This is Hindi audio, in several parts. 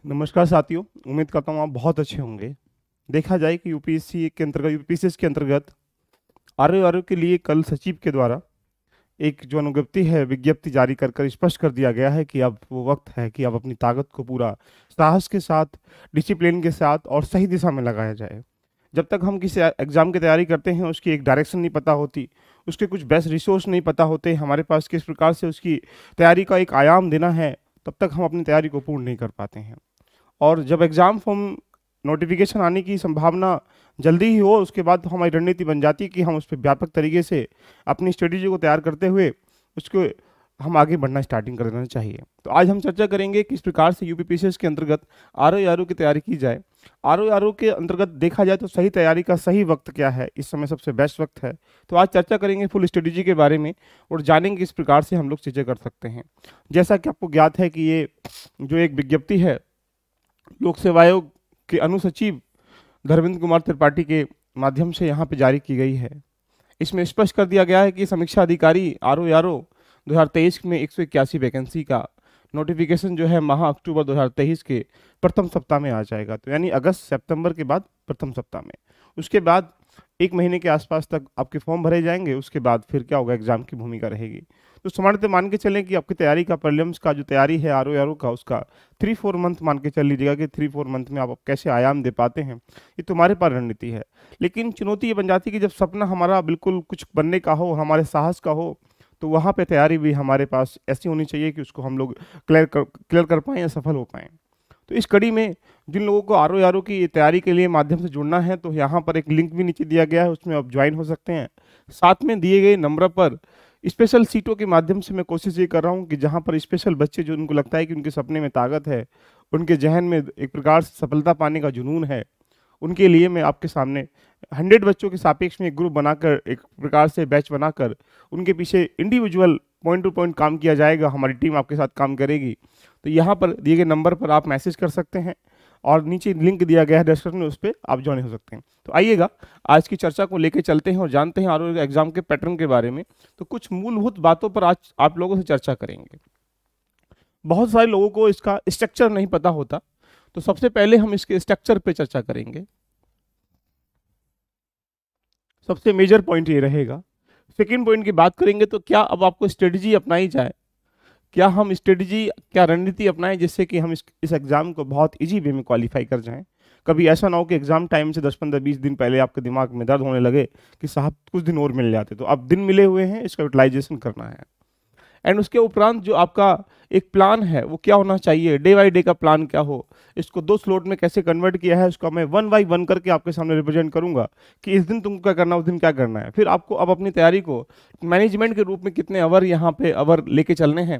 नमस्कार साथियों, उम्मीद करता हूँ आप बहुत अच्छे होंगे। देखा जाए कि यूपीएससी के अंतर्गत आरओ के लिए कल सचिव के द्वारा एक जो अनुज्ञप्ति है, विज्ञप्ति जारी कर स्पष्ट कर दिया गया है कि अब वो वक्त है कि अब अपनी ताकत को पूरा साहस के साथ, डिसिप्लिन के साथ और सही दिशा में लगाया जाए। जब तक हम किसी एग्जाम की तैयारी करते हैं, उसकी एक डायरेक्शन नहीं पता होती, उसके कुछ बेस्ट रिसोर्स नहीं पता होते, हमारे पास किस प्रकार से उसकी तैयारी का एक आयाम देना है, तब तक हम अपनी तैयारी को पूर्ण नहीं कर पाते हैं। और जब एग्ज़ाम फॉर्म नोटिफिकेशन आने की संभावना जल्दी ही हो, उसके बाद तो हमारी रणनीति बन जाती है कि हम उस पर व्यापक तरीके से अपनी स्ट्रेटेजी को तैयार करते हुए उसको हम आगे बढ़ना स्टार्टिंग कर देना चाहिए। तो आज हम चर्चा करेंगे किस प्रकार से यूपीपीसीएस के अंतर्गत आरओ की तैयारी की जाए। आरओ के अंतर्गत देखा जाए तो सही तैयारी का सही वक्त क्या है, इस समय सबसे बेस्ट वक्त है। तो आज चर्चा करेंगे फुल स्ट्रेटेजी के बारे में और जानेंगे किस प्रकार से हम लोग चीज़ें कर सकते हैं। जैसा कि आपको ज्ञात है कि ये जो एक विज्ञप्ति है लोक सेवा आयोग के अनुसचिव धर्मेंद्र कुमार त्रिपाठी के माध्यम से यहाँ पे जारी की गई है। इसमें स्पष्ट कर दिया गया है कि समीक्षा अधिकारी आरओ 2023 में 181 वैकेंसी का नोटिफिकेशन जो है माह अक्टूबर 2023 के प्रथम सप्ताह में आ जाएगा। तो यानी अगस्त सितंबर के बाद प्रथम सप्ताह में, उसके बाद एक महीने के आसपास तक आपके फॉर्म भरे जाएंगे। उसके बाद फिर क्या होगा, एग्जाम की भूमिका रहेगी। तो सामान्यतः मान के चलें कि आपकी तैयारी का प्रीलिम्स का जो तैयारी है आरओ का, उसका 3-4 मंथ मान के चल लीजिएगा कि 3-4 मंथ में आप कैसे आयाम दे पाते हैं, ये तुम्हारे पास रणनीति है। लेकिन चुनौती ये बन जाती है कि जब सपना हमारा बिल्कुल कुछ बनने का हो, हमारे साहस का हो, तो वहाँ पे तैयारी भी हमारे पास ऐसी होनी चाहिए कि उसको हम लोग क्लियर कर पाएँ या सफल हो पाएँ। तो इस कड़ी में जिन लोगों को आरओ की तैयारी के लिए माध्यम से जुड़ना है, तो यहाँ पर एक लिंक भी नीचे दिया गया है, उसमें आप ज्वाइन हो सकते हैं। साथ में दिए गए नंबर पर स्पेशल सीटों के माध्यम से मैं कोशिश ये कर रहा हूँ कि जहाँ पर स्पेशल बच्चे जो उनको लगता है कि उनके सपने में ताकत है, उनके जहन में एक प्रकार से सफलता पाने का जुनून है, उनके लिए मैं आपके सामने 100 बच्चों के सापेक्ष में एक ग्रुप बनाकर, एक प्रकार से बैच बनाकर उनके पीछे इंडिविजुअल पॉइंट टू पॉइंट काम किया जाएगा। हमारी टीम आपके साथ काम करेगी। तो यहाँ पर दिए गए नंबर पर आप मैसेज कर सकते हैं और नीचे लिंक दिया गया है डिस्क्रिप्शन में, उस पर आप ज्वाइन हो सकते हैं। तो आइएगा आज की चर्चा को लेकर चलते हैं और जानते हैं आरओ एग्जाम के पैटर्न के बारे में। तो कुछ मूलभूत बातों पर आज आप लोगों से चर्चा करेंगे। बहुत सारे लोगों को इसका स्ट्रक्चर नहीं पता होता, तो सबसे पहले हम इसके स्ट्रक्चर पे चर्चा करेंगे। सबसे मेजर पॉइंट ये रहेगा। सेकेंड पॉइंट की बात करेंगे तो क्या अब आपको स्ट्रेटजी अपनाई जाए, क्या हम स्ट्रेटजी, क्या रणनीति अपनाएं जिससे कि हम इस एग्जाम को बहुत इजी वे में क्वालिफाई कर जाएं। कभी ऐसा ना हो कि एग्जाम टाइम से 10-15-20 दिन पहले आपके दिमाग में दर्द होने लगे कि साहब कुछ दिन और मिल जाते। तो अब दिन मिले हुए हैं, इसका यूटिलाइजेशन करना है। एंड उसके उपरांत जो आपका एक प्लान है वो क्या होना चाहिए, डे बाई डे का प्लान क्या हो, इसको 2 स्लॉट में कैसे कन्वर्ट किया है, उसका मैं 1 बाई 1 करके आपके सामने रिप्रेजेंट करूंगा कि इस दिन तुमको क्या करना है, उस दिन क्या करना है। फिर आपको अब अपनी तैयारी को मैनेजमेंट के रूप में कितने आवर यहाँ पे आवर लेके चलने हैं,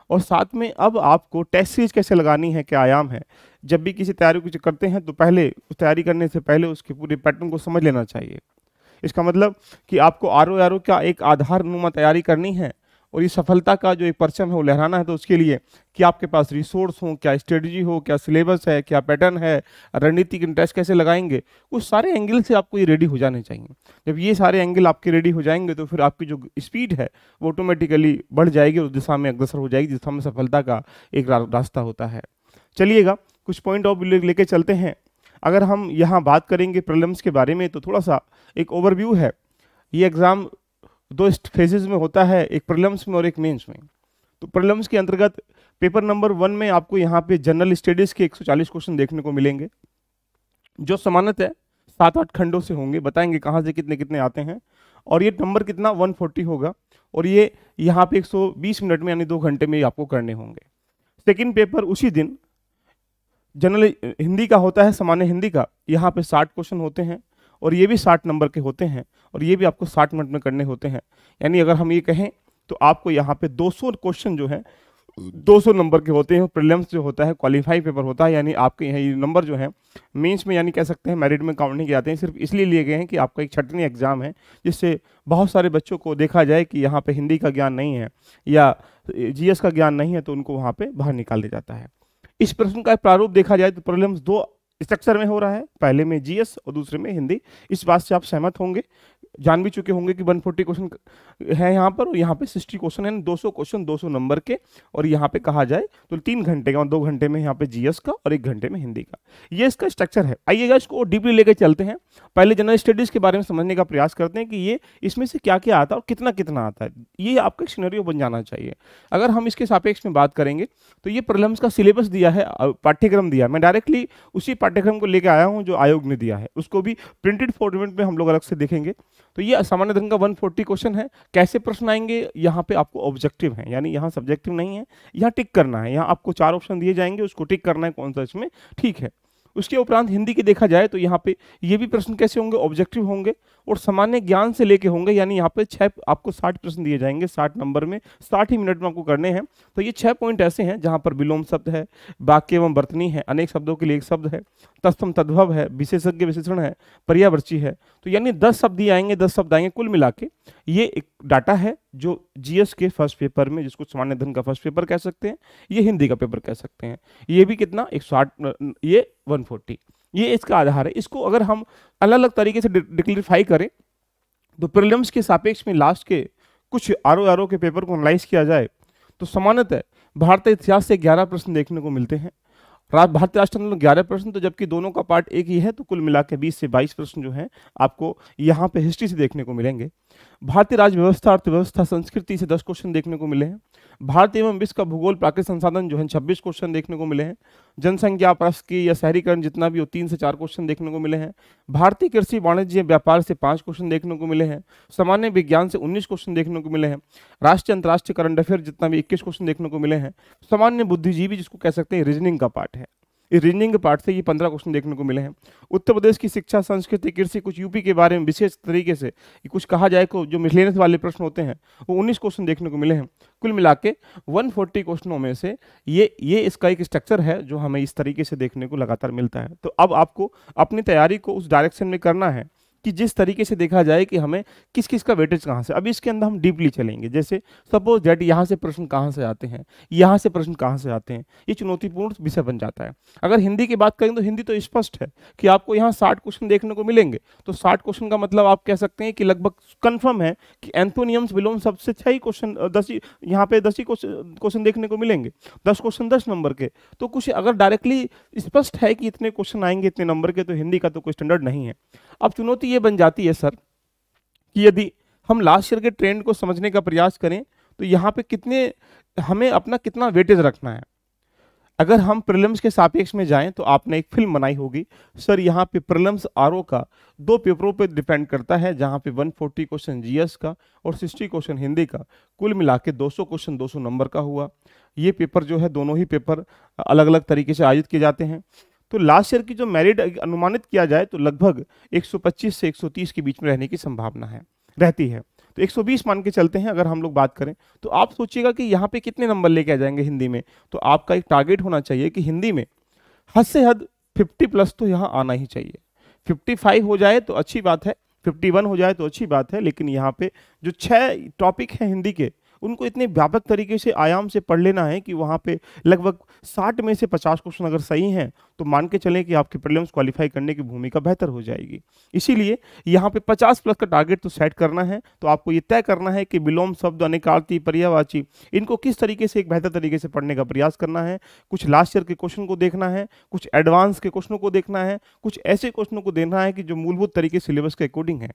और साथ में अब आपको टेस्ट सीरीज कैसे लगानी है, क्या आयाम है। जब भी किसी तैयारी कुछ करते हैं तो पहले उस तैयारी करने से पहले उसके पूरे पैटर्न को समझ लेना चाहिए। इसका मतलब कि आपको आरओ का एक आधार नुमा तैयारी करनी है और ये सफलता का जो एक परचम है वो लहराना है। तो उसके लिए कि आपके पास रिसोर्स हो, क्या स्ट्रेटजी हो, क्या सिलेबस है, क्या पैटर्न है, रणनीतिक इंटरेस्ट कैसे लगाएंगे, उस सारे एंगल से आपको ये रेडी हो जाने चाहिए। जब ये सारे एंगल आपके रेडी हो जाएंगे तो फिर आपकी जो स्पीड है वो ऑटोमेटिकली बढ़ जाएगी, उस दिशा में अग्रसर हो जाएगी, दिशा में सफलता का एक रास्ता होता है। चलिएगा कुछ पॉइंट ऑफ व्यू लेके चलते हैं। अगर हम यहाँ बात करेंगे प्रीलिम्स के बारे में तो थोड़ा सा एक ओवरव्यू है। ये एग्ज़ाम 2 फेजेज में होता है, एक प्रीलिम्स में और एक मेंस में। तो प्रीलिम्स के अंतर्गत पेपर नंबर 1 में आपको यहाँ पे जनरल स्टडीज के 140 क्वेश्चन देखने को मिलेंगे, जो समानतः 7-8 खंडों से होंगे, बताएंगे कहाँ से कितने कितने आते हैं। और ये नंबर कितना 140 होगा, और ये यहाँ पे 120 मिनट में यानी 2 घंटे में आपको करने होंगे। सेकेंड पेपर उसी दिन जनरल हिंदी का होता है, सामान्य हिंदी का, यहाँ पे 60 क्वेश्चन होते हैं और ये भी 60 नंबर के होते हैं और ये भी आपको 60 मिनट में करने होते हैं। यानी अगर हम ये कहें तो आपको यहाँ पे 200 क्वेश्चन जो है 200 नंबर के होते हैं। प्रीलिम्स जो होता है क्वालिफाई पेपर होता है, यानी आपके यहाँ ये नंबर जो है मेंस में यानी कह सकते हैं मेरिट में काउंट नहीं किए जाते हैं, सिर्फ इसलिए लिए गए हैं कि आपका एक छटनी एग्जाम है, जिससे बहुत सारे बच्चों को देखा जाए कि यहाँ पे हिंदी का ज्ञान नहीं है या जीएस का ज्ञान नहीं है, तो उनको वहाँ पे बाहर निकाल दिया जाता है। इस प्रश्न का प्रारूप देखा जाए तो प्रीलिम्स 2 स्ट्रक्चर में हो रहा है, पहले में जीएस और दूसरे में हिंदी। इस बात से आप सहमत होंगे, जान भी चुके होंगे कि 140 क्वेश्चन है यहाँ पर, और यहाँ पे 60 क्वेश्चन है, 200 क्वेश्चन 200 नंबर के। और यहाँ पे कहा जाए तो 3 घंटे का, 2 घंटे में यहाँ पे जीएस का और 1 घंटे में हिंदी का, ये इसका स्ट्रक्चर है। आइएगा इसको डीपली लेके चलते हैं, पहले जनरल स्टडीज के बारे में समझने का प्रयास करते हैं कि ये इसमें से क्या क्या आता है और कितना कितना आता है। ये आपका एक सिनेरियो बन जाना चाहिए। अगर हम इसके सापेक्ष में बात करेंगे तो ये प्रीलिम्स का सिलेबस दिया है, पाठ्यक्रम दिया है, मैं डायरेक्टली उसी पाठ्यक्रम को लेकर आया हूँ जो आयोग ने दिया है, उसको भी प्रिंटेड फॉर्मेट में हम लोग अलग से देखेंगे। तो ये सामान्य ढंग का 140 क्वेश्चन है। कैसे प्रश्न आएंगे, यहाँ पे आपको ऑब्जेक्टिव है, यानी यहाँ सब्जेक्टिव नहीं है, यहाँ टिक करना है। यहाँ आपको 4 ऑप्शन दिए जाएंगे, उसको टिक करना है कौन सा इसमें ठीक है। उसके उपरांत हिंदी की देखा जाए तो यहाँ पे ये भी प्रश्न कैसे होंगे, ऑब्जेक्टिव होंगे और सामान्य ज्ञान से लेके होंगे, यानी यहाँ पे 6 आपको 60 प्रश्न दिए जाएंगे, 60 नंबर में, 60 ही मिनट में आपको करने हैं। तो ये 6 पॉइंट ऐसे हैं जहाँ पर विलोम शब्द है, वाक्य एवं वर्तनी है, अनेक शब्दों के लिए एक शब्द है, तत्सम तद्भव है, विशेषज्ञ विशेषण है, पर्यायवाची है। तो यानी 10 शब्द ही आएंगे, 10 शब्द आएंगे कुल मिला के। ये एक डाटा है जो जीएस के फर्स्ट पेपर में, जिसको सामान्य ढंग का फर्स्ट पेपर कह सकते हैं, ये हिंदी का पेपर कह सकते हैं। ये भी कितना 160, ये 140, ये इसका आधार है। इसको अगर हम अलग अलग तरीके से डिक्लेरिफाई करें तो प्रीलिम्स के सापेक्ष में लास्ट के कुछ आरओ के पेपर को एनालाइज किया जाए तो सामान्यतः भारतीय इतिहास से 11 प्रश्न देखने को मिलते हैं, भारतीय राष्ट्रतंत्र में 11 प्रश्न, तो जबकि दोनों का पार्ट एक ही है, तो कुल मिला के 20 से 22 प्रश्न जो हैं आपको यहाँ पे हिस्ट्री से देखने को मिलेंगे। भारतीय राज्य व्यवस्था, अर्थव्यवस्था, संस्कृति से 10 क्वेश्चन देखने को मिले हैं। भारत एवं विश्व का भूगोल, प्राकृतिक संसाधन जो है 26 क्वेश्चन देखने को मिले हैं। जनसंख्या, प्रस्की या शहरीकरण जितना भी हो 3 से 4 क्वेश्चन देखने को मिले हैं। भारतीय कृषि, वाणिज्य, व्यापार से 5 क्वेश्चन देखने को मिले हैं। सामान्य विज्ञान से 19 क्वेश्चन देखने को मिले हैं। राष्ट्रीय अंतर्राष्ट्रीय करंट अफेयर जितना भी 21 क्वेश्चन देखने को मिले हैं। सामान्य बुद्धिजीवी जिसको कह सकते हैं रीजनिंग का पार्ट है, इस रीजनिंग के पार्ट से ये 15 क्वेश्चन देखने को मिले हैं। उत्तर प्रदेश की शिक्षा, संस्कृति, कृषि, कुछ यूपी के बारे में विशेष तरीके से कुछ कहा जाए को जो मिसलेनियस वाले प्रश्न होते हैं वो 19 क्वेश्चन देखने को मिले हैं। कुल मिला के 140 क्वेश्चनों में से ये इसका एक स्ट्रक्चर है जो हमें इस तरीके से देखने को लगातार मिलता है। तो अब आपको अपनी तैयारी को उस डायरेक्शन में करना है कि जिस तरीके से देखा जाए कि हमें किस किस का वेटेज कहाँ से। अभी इसके अंदर हम डीपली चलेंगे, जैसे सपोज दैट यहाँ से प्रश्न कहाँ से आते हैं, यहाँ से प्रश्न कहाँ से आते हैं, ये चुनौतीपूर्ण विषय बन जाता है। अगर हिंदी की बात करें तो हिंदी तो स्पष्ट है कि आपको यहाँ 60 क्वेश्चन देखने को मिलेंगे। तो 60 क्वेश्चन का मतलब आप कह सकते हैं कि लगभग कन्फर्म है कि एंथोनियम्स, विलोम शब्द से 6 ही क्वेश्चन, 10 ही यहाँ पे 10 ही क्वेश्चन देखने को मिलेंगे, 10 क्वेश्चन 10 नंबर के। तो कुछ अगर डायरेक्टली स्पष्ट है कि इतने क्वेश्चन आएंगे इतने नंबर के, तो हिंदी का तो कोई स्टैंडर्ड नहीं है। अब चुनौती ये बन जाती है सर कि यदि हम लास्ट ईयर के ट्रेंड को समझने का प्रयास करें तो यहाँ पे कितने हमें अपना कितना वेटेज रखना है। अगर हम प्रीलिम्स के सापेक्ष में जाएं तो आपने एक फिल्म बनाई होगी सर, यहाँ पे प्रीलिम्स आरओ का 2 पेपरों पे डिपेंड करता है, जहाँ पे 140 क्वेश्चन जीएस का और 60 क्वेश्चन हिंदी का, कुल मिला के 200 क्वेश्चन 200 नंबर का हुआ। ये पेपर जो है दोनों ही पेपर अलग अलग तरीके से आयोजित किए जाते हैं। तो लास्ट ईयर की जो मेरिट अनुमानित किया जाए तो लगभग 125 से 130 के बीच में रहने की संभावना रहती है। तो 120 मान के चलते हैं अगर हम लोग बात करें। तो आप सोचिएगा कि यहाँ पे कितने नंबर लेके आ जाएंगे हिंदी में। तो आपका एक टारगेट होना चाहिए कि हिंदी में हद से हद 50 प्लस तो यहाँ आना ही चाहिए। 55 हो जाए तो अच्छी बात है, 51 हो जाए तो अच्छी बात है, लेकिन यहाँ पे जो 6 टॉपिक हैं हिंदी के उनको इतने व्यापक तरीके से आयाम से पढ़ लेना है कि वहाँ पे लगभग 60 में से 50 क्वेश्चन अगर सही हैं तो मान के चलें कि आपके प्रीलिम्स क्वालिफाई करने की भूमिका बेहतर हो जाएगी। इसीलिए यहाँ पे 50 प्लस का टारगेट तो सेट करना है। तो आपको ये तय करना है कि विलोम शब्द, अनेकार्थी, पर्यायवाची, इनको किस तरीके से एक बेहतर तरीके से पढ़ने का प्रयास करना है। कुछ लास्ट ईयर के क्वेश्चन को देखना है, कुछ एडवांस के क्वेश्चनों को देखना है, कुछ ऐसे क्वेश्चनों को देखना है कि जो मूलभूत तरीके सिलेबस के अकॉर्डिंग है।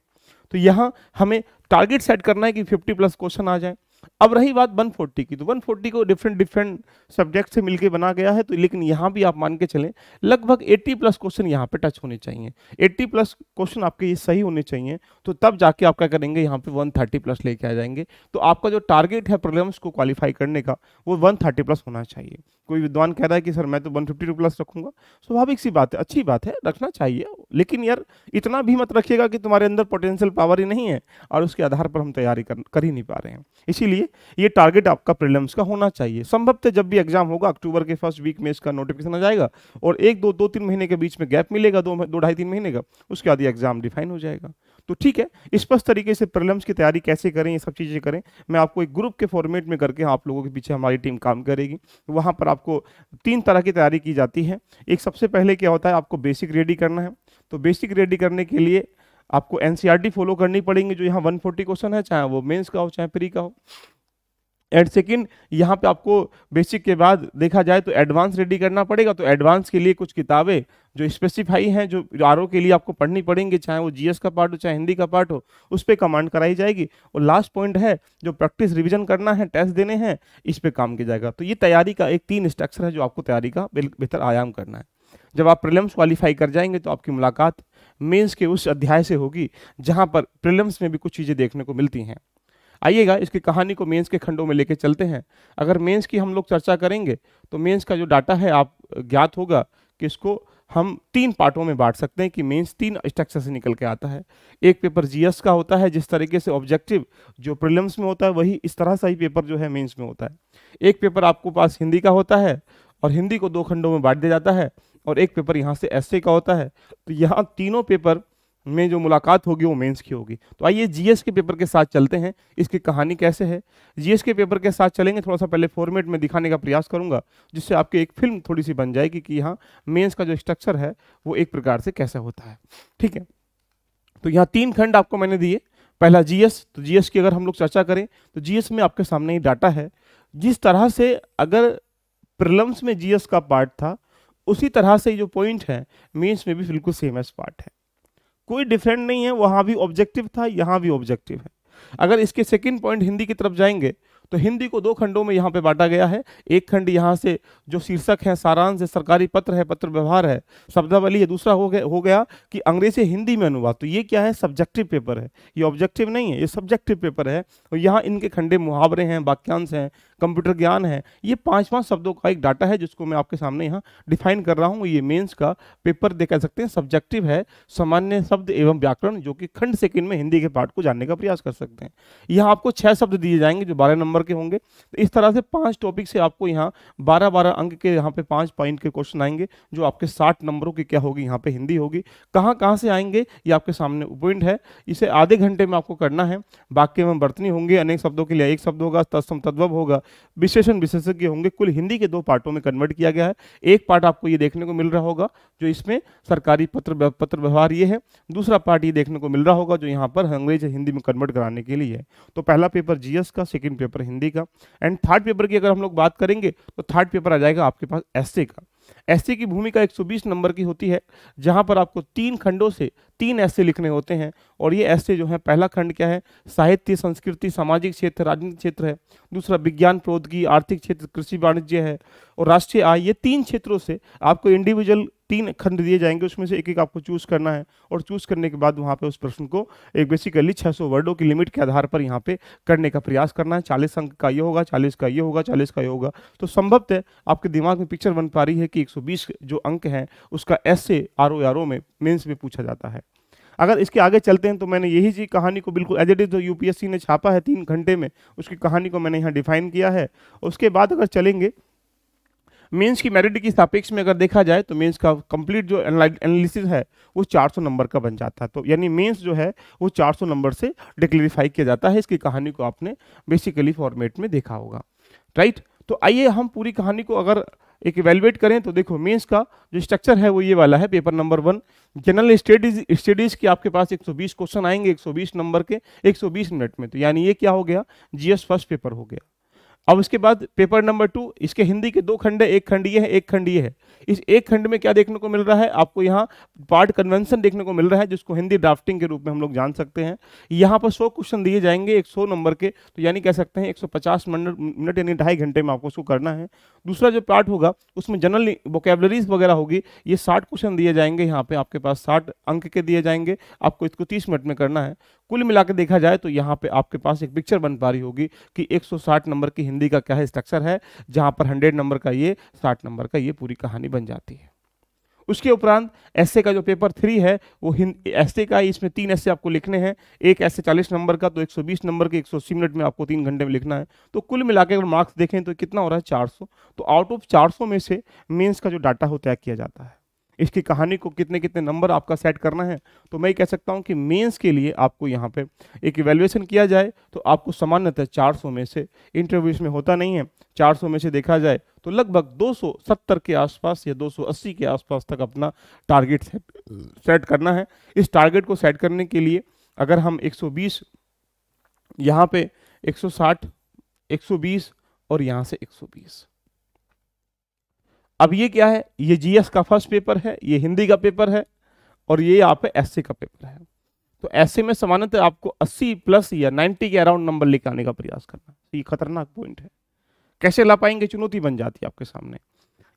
तो यहाँ हमें टारगेट सेट करना है कि 50 प्लस क्वेश्चन आ जाए। अब रही बात 140 की, तो 140 को डिफरेंट सब्जेक्ट से मिलके बना गया है, तो लेकिन यहाँ भी आप मान के चलें लगभग 80 प्लस क्वेश्चन यहाँ पे टच होने चाहिए। 80 प्लस क्वेश्चन आपके ये सही होने चाहिए, तो तब जाके आप क्या करेंगे यहाँ पे 130 प्लस लेके आ जाएंगे। तो आपका जो टारगेट है प्रीलिम्स को क्वालिफाई करने का वो 130 प्लस होना चाहिए। कोई विद्वान कह रहा है कि सर मैं तो 152 प्लस रखूंगा, स्वाभाविक सी बात है, अच्छी बात है, रखना चाहिए, लेकिन यार इतना भी मत रखिएगा कि तुम्हारे अंदर पोटेंशियल पावर ही नहीं है और उसके आधार पर हम तैयारी कर ही नहीं पा रहे हैं। इसीलिए ये टारगेट आपका प्रीलिम्स का होना चाहिए। संभवतः जब भी एग्जाम होगा अक्टूबर के फर्स्ट वीक में इसका नोटिफिकेशन आ जाएगा और 1-2-3 महीने के बीच में गैप मिलेगा, 2 ढाई 3 महीने का, उसके बाद ये एग्जाम डिफाइन हो जाएगा। तो ठीक है, स्पष्ट तरीके से प्रीलिम्स की तैयारी कैसे करें, ये सब चीज़ें करें, मैं आपको एक ग्रुप के फॉर्मेट में करके आप लोगों के पीछे हमारी टीम काम करेगी। वहाँ पर आपको 3 तरह की तैयारी की जाती है। एक सबसे पहले क्या होता है, आपको बेसिक रेडी करना है। तो बेसिक रेडी करने के लिए आपको एनसीईआरटी फॉलो करनी पड़ेंगे, जो यहाँ 140 क्वेश्चन है, चाहे वो मेंस का हो चाहे प्री का हो। एंड सेकंड, यहाँ पे आपको बेसिक के बाद देखा जाए तो एडवांस रेडी करना पड़ेगा। तो एडवांस के लिए कुछ किताबें जो स्पेसिफाई हैं, जो आरओ के लिए आपको पढ़नी पड़ेंगी, चाहे वो जीएस का पार्ट हो चाहे हिंदी का पार्ट हो, उस पर कमांड कराई जाएगी। और लास्ट पॉइंट है, जो प्रैक्टिस रिवीजन करना है, टेस्ट देने हैं, इस पे काम किया जाएगा। तो ये तैयारी का एक 3 स्ट्रक्चर है जो आपको तैयारी का बेहतर आयाम करना है। जब आप प्रीलिम्स क्वालिफाई कर जाएंगे तो आपकी मुलाकात मेंस के उस अध्याय से होगी जहां पर प्रीलिम्स में भी कुछ चीज़ें देखने को मिलती हैं। आइएगा, इसकी कहानी को मेंस के खंडों में लेके चलते हैं। अगर मेंस की हम लोग चर्चा करेंगे तो मेंस का जो डाटा है आप ज्ञात होगा कि इसको हम 3 पार्टों में बांट सकते हैं कि मेंस 3 स्ट्रक्चर से निकल के आता है। एक पेपर जीएस का होता है, जिस तरीके से ऑब्जेक्टिव जो प्रीलिम्स में होता है वही इस तरह सा ही पेपर जो है मेंस में होता है। एक पेपर आपको पास हिंदी का होता है और हिंदी को 2 खंडों में बांट दिया जाता है, और एक पेपर यहाँ से एसए का होता है। तो यहाँ तीनों पेपर में जो मुलाकात होगी वो मेंस की होगी। तो आइए जीएस के पेपर के साथ चलते हैं, इसकी कहानी कैसे है। जीएस के पेपर के साथ चलेंगे, थोड़ा सा पहले फॉर्मेट में दिखाने का प्रयास करूंगा, जिससे आपकी एक फिल्म थोड़ी सी बन जाएगी कि यहाँ मेंस का जो स्ट्रक्चर है वो एक प्रकार से कैसे होता है। ठीक है, तो यहाँ 3 खंड आपको मैंने दिए। पहला जीएस, तो जीएस की अगर हम लोग चर्चा करें तो जीएस में आपके सामने ही डाटा है। जिस तरह से अगर प्रीलिम्स में जीएस का पार्ट था, उसी तरह से जो पॉइंट है मेंस में भी बिल्कुल सेम एस पार्ट है, कोई डिफरेंट नहीं है। वहां भी ऑब्जेक्टिव था, यहां भी ऑब्जेक्टिव है। अगर इसके सेकंड पॉइंट हिंदी की तरफ जाएंगे तो हिंदी को 2 खंडों में यहाँ पे बांटा गया है। एक खंड यहाँ से जो शीर्षक है, सारांश है, सरकारी पत्र है, पत्र व्यवहार है, शब्दावली है। दूसरा हो गया कि अंग्रेजी हिंदी में अनुवाद। तो ये क्या है, सब्जेक्टिव पेपर है, ये ऑब्जेक्टिव नहीं है, ये सब्जेक्टिव पेपर है। और यहाँ इनके खंडे मुहावरे हैं, वाक्यांश हैं, कंप्यूटर ज्ञान है। ये 5 शब्दों का एक डाटा है जिसको मैं आपके सामने यहाँ डिफाइन कर रहा हूँ। ये मेंस का पेपर कह सकते हैं सब्जेक्टिव है, सामान्य शब्द एवं व्याकरण, जो कि खंड सेकंड में हिंदी के पार्ट को जानने का प्रयास कर सकते हैं। यहाँ आपको 6 शब्द दिए जाएंगे जो 12 नंबर के होंगे। तो इस तरह से 5 टॉपिक से आपको यहाँ 12-12 अंक के यहाँ पे 5 पॉइंट के क्वेश्चन आएंगे, जो आपके 60 नंबरों की क्या होगी, यहाँ पे हिंदी होगी। कहाँ से आएंगे ये आपके सामने पॉइंट है। इसे आधे घंटे में आपको करना है। वाक्य में वर्तनी होंगे, अनेक शब्दों के लिए 1 शब्द होगा, तत्सम तद्भव होगा, विशेषण विशेषज्ञ होंगे। कुल हिंदी के 2 पार्टों में कन्वर्ट किया गया है। एक पार्ट आपको ये देखने को मिल रहा होगा जो इसमें सरकारी पत्र व्यवहार ये है। दूसरा पार्ट ये देखने को मिल रहा होगा जो यहाँ पर अंग्रेजी हिंदी में कन्वर्ट कराने के लिए है। तो पहला पेपर जीएस का, सेकंड पेपर हिंदी का। एंड थर्ड पेपर की अगर हम लोग बात करेंगे तो थर्ड पेपर आ जाएगा आपके पास एसए का। एसए की भूमिका 120 नंबर की होती है, जहां पर आपको 3 खंडों से 3 एसए लिखने होते हैं। और ये एसए जो है, पहला खंड क्या है, साहित्य, संस्कृति, सामाजिक क्षेत्र, राजनीतिक क्षेत्र है। दूसरा विज्ञान प्रौद्योगिकी, आर्थिक क्षेत्र, कृषि वाणिज्य है, और राष्ट्रीय आय। ये 3 क्षेत्रों से आपको इंडिविजुअल 3 खंड दिए जाएंगे, उसमें से एक आपको चूज करना है। और चूज करने के बाद वहाँ पे उस प्रश्न को एक बेसिकली 600 वर्डों की लिमिट के आधार पर यहाँ पे करने का प्रयास करना है। 40 अंक का ये होगा, 40 का ये होगा, 40 का ये होगा। तो संभवतः आपके दिमाग में पिक्चर बन पा रही है कि 120 जो अंक हैं उसका एसए आरओ में मेंस में पूछा जाता है। अगर इसके आगे चलते हैं तो मैंने यही चीज कहानी को बिल्कुल एज इट इज जो यूपीएससी ने छापा है 3 घंटे में, उसकी कहानी को मैंने यहाँ डिफाइन किया है। उसके बाद अगर चलेंगे मेंस की मेरिट की सापेक्ष में अगर देखा जाए तो मेंस का कंप्लीट जो एनालिसिस है वो 400 नंबर का बन जाता है। तो यानी मेंस जो है वो 400 नंबर से डिक्लेरिफाई किया जाता है। इसकी कहानी को आपने बेसिकली फॉर्मेट में देखा होगा, राइट। तो आइए हम पूरी कहानी को अगर एक इवेलुएट करें तो देखो मेंस का जो स्ट्रक्चर है वो ये वाला है। पेपर नंबर 1 जनरल स्टडीज के आपके पास 120 क्वेश्चन आएंगे 120 नंबर के 120 मिनट में। तो यानी ये क्या हो गया, जीएस फर्स्ट पेपर हो गया। अब उसके बाद पेपर नंबर 2, इसके हिंदी के 2 खंड है, एक खंड ये है, एक खंड ये है। इस एक खंड में क्या देखने को मिल रहा है, आपको यहाँ पार्ट कन्वेंशन देखने को मिल रहा है, जिसको हिंदी ड्राफ्टिंग के रूप में हम लोग जान सकते हैं। यहाँ पर 100 क्वेश्चन दिए जाएंगे 100 नंबर के। तो यानी कह सकते हैं 150 मिनट यानी 2.5 घंटे में आपको उसको करना है। दूसरा जो पार्ट होगा उसमें जनरल वोकेबलरीज वगैरह होगी। ये 60 क्वेश्चन दिए जाएंगे, यहाँ पे आपके पास 60 अंक के दिए जाएंगे, आपको इसको 30 मिनट में करना है। कुल मिलाकर देखा जाए तो यहाँ पे आपके पास एक पिक्चर बन पा रही होगी कि 160 नंबर की हिंदी का क्या है स्ट्रक्चर है, जहाँ पर 100 नंबर का ये, 60 नंबर का ये पूरी कहानी बन जाती है। उसके उपरांत एसए का जो पेपर 3 है वो एसए का, इसमें 3 एसए आपको लिखने हैं। एक एसए 40 नंबर का, तो 120 नंबर के 180 मिनट में आपको 3 घंटे में लिखना है। तो कुल मिलाकर अगर मार्क्स देखें तो कितना हो रहा है, 400। तो आउट ऑफ 400 में से मेंस का जो डाटा हो तय किया जाता है। इसकी कहानी को कितने कितने नंबर आपका सेट करना है। तो मैं कह सकता हूं कि मेंस के लिए आपको यहाँ पे एक इवैल्यूएशन किया जाए तो आपको सामान्यतः 400 में से, इंटरव्यूज में होता नहीं है, 400 में से देखा जाए तो लगभग 270 के आसपास या 280 के आसपास तक अपना टारगेट सेट करना है। इस टारगेट को सेट करने के लिए अगर हम 120, यहाँ पे 160, 120 और यहाँ से 120। अब ये क्या है, ये जीएस का फर्स्ट पेपर है, ये हिंदी का पेपर है और ये यहाँ पे एसए का पेपर है। तो एसए में सामान्यतः आपको 80 प्लस या 90 के अराउंड नंबर लेकर आने का प्रयास करना है। ये खतरनाक पॉइंट है, कैसे ला पाएंगे, चुनौती बन जाती है आपके सामने।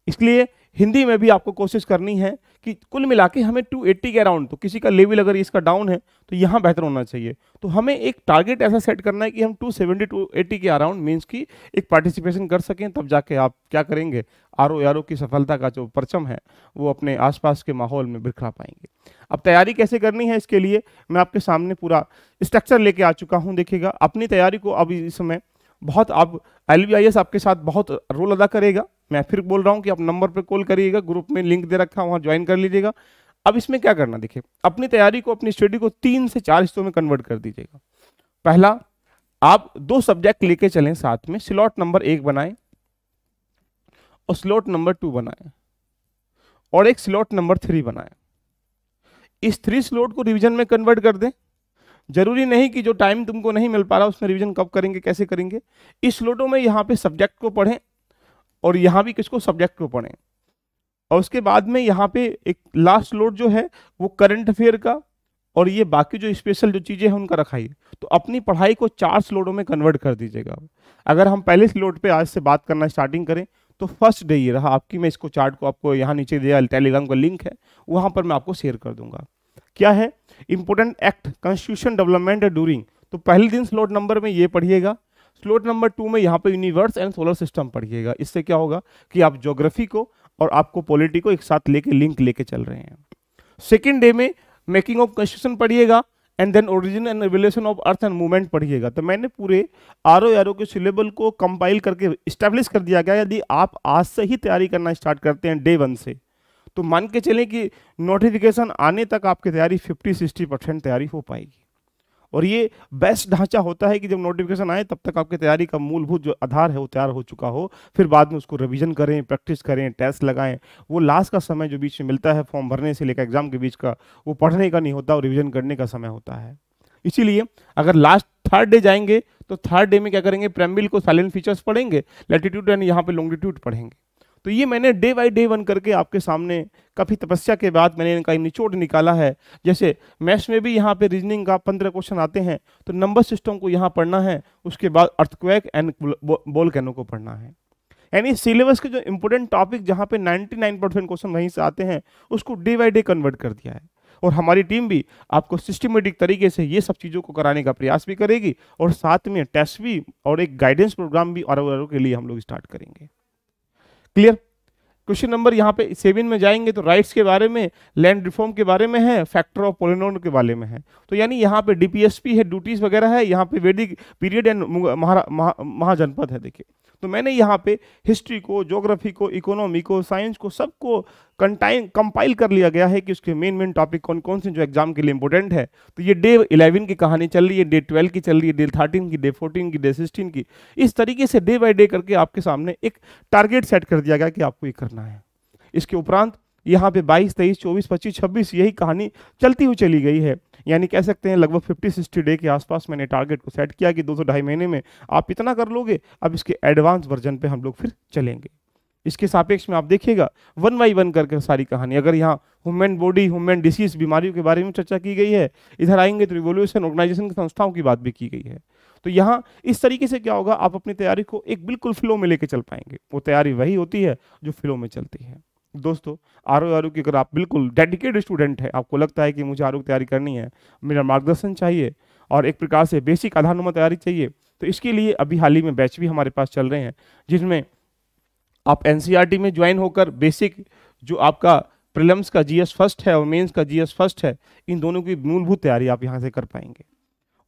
इसलिए हिंदी में भी आपको कोशिश करनी है कि कुल मिला के हमें 280 के अराउंड, तो किसी का लेवल अगर इसका डाउन है तो यहाँ बेहतर होना चाहिए। तो हमें एक टारगेट ऐसा सेट करना है कि हम 270 280 के अराउंड मीन्स की एक पार्टिसिपेशन कर सकें, तब जाके आप क्या करेंगे, आरओ की सफलता का जो परचम है वो अपने आसपास के माहौल में बिखरा पाएंगे। अब तैयारी कैसे करनी है, इसके लिए मैं आपके सामने पूरा स्ट्रक्चर लेके आ चुका हूँ। देखिएगा अपनी तैयारी को अब इस समय बहुत, अब LVIS आपके साथ बहुत रोल अदा करेगा। मैं फिर बोल रहा हूं कि आप नंबर पे कॉल करिएगा, ग्रुप में लिंक दे रखा है वहां ज्वाइन कर लीजिएगा। अब इसमें क्या करना, देखिए अपनी तैयारी को, अपनी स्टडी को 3 से 4 हिस्सों में कन्वर्ट कर दीजिएगा। पहला, आप 2 सब्जेक्ट लेके चलें साथ में, स्लॉट नंबर 1 बनाएं और स्लॉट नंबर 2 बनाएं और एक स्लॉट नंबर 3 बनाएं। इस 3 स्लॉट को रिवीजन में कन्वर्ट कर दें। जरूरी नहीं कि जो टाइम तुमको नहीं मिल पा रहा उसमें रिवीजन कब करेंगे, कैसे करेंगे। इस स्लॉटों में यहाँ पे सब्जेक्ट को पढ़ें और यहाँ भी किसको, सब्जेक्ट को पढ़ें। और उसके बाद में यहाँ पे एक लास्ट स्लॉट जो है वो करंट अफेयर का और ये बाकी जो स्पेशल जो चीजें हैं उनका रखाइए। तो अपनी पढ़ाई को 4 स्लॉटों में कन्वर्ट कर दीजिएगा। अगर हम पहले स्लॉट पे आज से बात करना स्टार्टिंग करें तो फर्स्ट डे ये रहा आपकी। मैं इसको चार्ट को आपको यहाँ नीचे दिया टेलीग्राम का लिंक है, वहां पर मैं आपको शेयर कर दूंगा। क्या है, important act constitution development during. तो पहले दिन स्लॉट नंबर में ये पढ़िएगा। स्लॉट नंबर 2 में यहाँ पे यूनिवर्स एंड सोलर सिस्टम पढ़िएगा। इससे क्या होगा कि आप ज्योग्राफी को और आपको पॉलिटी को एक साथ लेके लिंक लेके चल रहे हैं। सेकेंड डे में मेकिंग ऑफ कॉन्स्टिट्यूशन पढ़िएगा and then origin and revolution of earth and movement पढ़िएगा। तो मैंने पूरे आरओ के सिलेबल को कंपाइल करके स्टैब्लिश कर दिया गया। यदि आप आज से ही तैयारी करना स्टार्ट करते हैं डे 1 से, तो मान के चलें कि नोटिफिकेशन आने तक आपकी तैयारी 50-60% तैयारी हो पाएगी। और ये बेस्ट ढांचा होता है कि जब नोटिफिकेशन आए तब तक आपकी तैयारी का मूलभूत जो आधार है वो तैयार हो चुका हो, फिर बाद में उसको रिवीजन करें, प्रैक्टिस करें, टेस्ट लगाएं। वो लास्ट का समय जो बीच में मिलता है फॉर्म भरने से लेकर एग्जाम के बीच का, वो पढ़ने का नहीं होता और रिवीजन करने का समय होता है। इसीलिए अगर लास्ट 3rd डे जाएंगे तो 3rd डे में क्या करेंगे, प्रेम्बिल को साइलेंट फीचर्स पढ़ेंगे, लैटिट्यूड एंड यहाँ पे लॉन्गिट्यूड पढ़ेंगे। तो ये मैंने डे बाय डे 1 करके आपके सामने काफी तपस्या के बाद मैंने इनका निचोड़ निकाला है। जैसे मैथ्स में भी यहाँ पे रीजनिंग का 15 क्वेश्चन आते हैं, तो नंबर सिस्टम को यहाँ पढ़ना है, उसके बाद अर्थक्वेक एंड वोल्केनो को पढ़ना है। यानी सिलेबस के जो इंपोर्टेंट टॉपिक जहाँ पे 99% क्वेश्चन वहीं से आते हैं, उसको डे बाय डे कन्वर्ट कर दिया है। और हमारी टीम भी आपको सिस्टमेटिक तरीके से ये सब चीज़ों को कराने का प्रयास भी करेगी और साथ में टेस्ट भी और एक गाइडेंस प्रोग्राम भी और के लिए हम लोग स्टार्ट करेंगे। क्लियर। क्वेश्चन नंबर यहाँ पे 7 में जाएंगे तो राइट्स के बारे में, लैंड रिफॉर्म के बारे में है, फैक्टर ऑफ पॉलिनोमियल के बारे में है। तो यानी यहाँ पे डीपीएसपी है, ड्यूटीज वगैरह है, यहाँ पे वैदिक पीरियड एंड महाजनपद है। देखिए तो मैंने यहाँ पे हिस्ट्री को, ज्योग्राफी को, इकोनॉमी को, साइंस को, सबको कंपाइल कर लिया गया है कि उसके मेन टॉपिक कौन कौन से जो एग्जाम के लिए इंपॉर्टेंट है। तो ये डे 11 की कहानी चल रही है, डे 12 की चल रही है, डे 13 की, डे 14 की, डे 16 की। इस तरीके से डे बाय डे करके आपके सामने एक टारगेट सेट कर दिया गया कि आपको ये करना है। इसके उपरांत यहाँ पे 22, 23, 24, 25, 26 यही कहानी चलती हुई चली गई है। यानी कह सकते हैं लगभग 50-60 डे के आसपास मैंने टारगेट को सेट किया कि 2 से ढाई महीने में आप इतना कर लोगे। अब इसके एडवांस वर्जन पे हम लोग फिर चलेंगे। इसके सापेक्ष में आप देखिएगा 1 बाई 1 करके सारी कहानी। अगर यहाँ ह्यूमन बॉडी, ह्यूमन डिसीज, बीमारियों के बारे में चर्चा की गई है, इधर आएंगे तो रिवोल्यूशन, ऑर्गेनाइजेशन की संस्थाओं की बात भी की गई है। तो यहाँ इस तरीके से क्या होगा, आप अपनी तैयारी को एक बिल्कुल फ्लो में लेके चल पाएंगे। वो तैयारी वही होती है जो फ्लो में चलती है। दोस्तों आरओ की अगर आप बिल्कुल डेडिकेटेड स्टूडेंट है, आपको लगता है कि मुझे आरओ की तैयारी करनी है, मेरा मार्गदर्शन चाहिए और एक प्रकार से बेसिक आधारनुमा तैयारी चाहिए, तो इसके लिए अभी हाल ही में बैच भी हमारे पास चल रहे हैं, जिसमें आप एनसीईआरटी में ज्वाइन होकर बेसिक जो आपका प्रीलिम्स का जीएस फर्स्ट है और मेंस का जीएस फर्स्ट है, इन दोनों की मूलभूत तैयारी आप यहाँ से कर पाएंगे।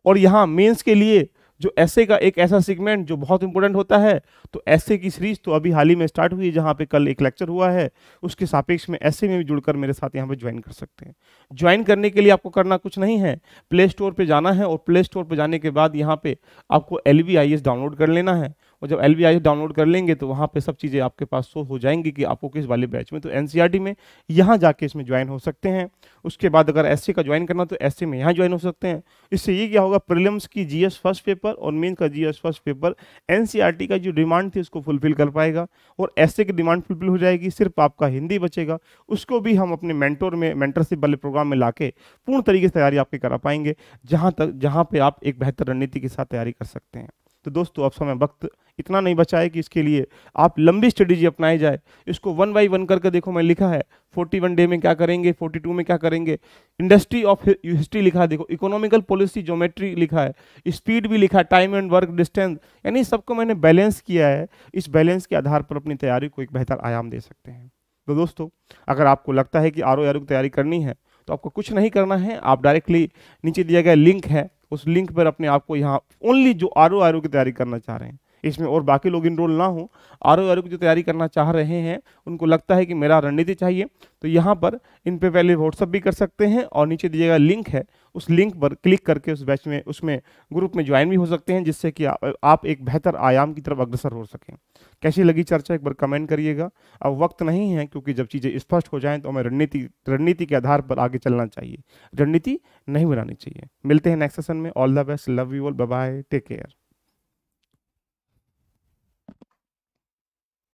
और यहाँ मेंस के लिए जो ऐसे का एक ऐसा सेगमेंट जो बहुत इंपॉर्टेंट होता है, तो ऐसे की सीरीज तो अभी हाल ही में स्टार्ट हुई है, जहाँ पे कल एक लेक्चर हुआ है, उसके सापेक्ष में ऐसे में भी जुड़कर मेरे साथ यहाँ पे ज्वाइन कर सकते हैं। ज्वाइन करने के लिए आपको करना कुछ नहीं है, प्ले स्टोर पे जाना है और प्ले स्टोर पे जाने के बाद यहाँ पे आपको LBIS डाउनलोड कर लेना है। और जब LBIS डाउनलोड कर लेंगे तो वहाँ पे सब चीज़ें आपके पास शो हो जाएंगी कि आपको किस वाले बैच में, तो NCERT में यहाँ जाके इसमें ज्वाइन हो सकते हैं। उसके बाद अगर एसए का ज्वाइन करना तो एसए में यहाँ ज्वाइन हो सकते हैं। इससे ये क्या होगा, प्रीलिम्स की GS फर्स्ट पेपर और मेन का GS फर्स्ट पेपर NCERT का जो डिमांड थी उसको फुलफिल कर पाएगा, और एसए की डिमांड फुलफिल हो जाएगी, सिर्फ आपका हिंदी बचेगा। उसको भी हम अपने मेंटरशिप वाले प्रोग्राम में लाके पूर्ण तरीके से तैयारी आपकी करा पाएंगे, जहाँ पे आप एक बेहतर रणनीति के साथ तैयारी कर सकते हैं। तो दोस्तों अब समय वक्त इतना नहीं बचा है कि इसके लिए आप लंबी स्ट्रेटेजी अपनाई जाए। इसको 1 बाय 1 करके देखो, मैं लिखा है 41 डे में क्या करेंगे, 42 में क्या करेंगे, इंडस्ट्री ऑफ हिस्ट्री लिखा है, देखो इकोनॉमिकल पॉलिसी ज्योमेट्री लिखा है, स्पीड भी लिखा है, टाइम एंड वर्क डिस्टेंस, यानी सबको मैंने बैलेंस किया है। इस बैलेंस के आधार पर अपनी तैयारी को एक बेहतर आयाम दे सकते हैं। तो दोस्तों अगर आपको लगता है कि RO की तैयारी करनी है तो आपको कुछ नहीं करना है, आप डायरेक्टली नीचे दिया गया लिंक है, उस लिंक पर अपने आप को यहाँ ओनली जो RO की तैयारी करना चाह रहे हैं, इसमें और बाकी लोग इनरोल ना हो, RO की जो तैयारी करना चाह रहे हैं, उनको लगता है कि मेरा रणनीति चाहिए, तो यहाँ पर इन पे पहले व्हाट्सअप भी कर सकते हैं, और नीचे दिएगा लिंक है, उस लिंक पर क्लिक करके उस बैच में उसमें ग्रुप में ज्वाइन भी हो सकते हैं, जिससे कि आप एक बेहतर आयाम की तरफ अग्रसर हो सकें। कैसी लगी चर्चा एक बार कमेंट करिएगा। अब वक्त नहीं है, क्योंकि जब चीज़ें स्पष्ट हो जाएं तो हमें रणनीति के आधार पर आगे चलना चाहिए, रणनीति नहीं बनानी चाहिए। मिलते हैं नेक्स्ट सेशन में। All the best, love you all, bye bye, take care.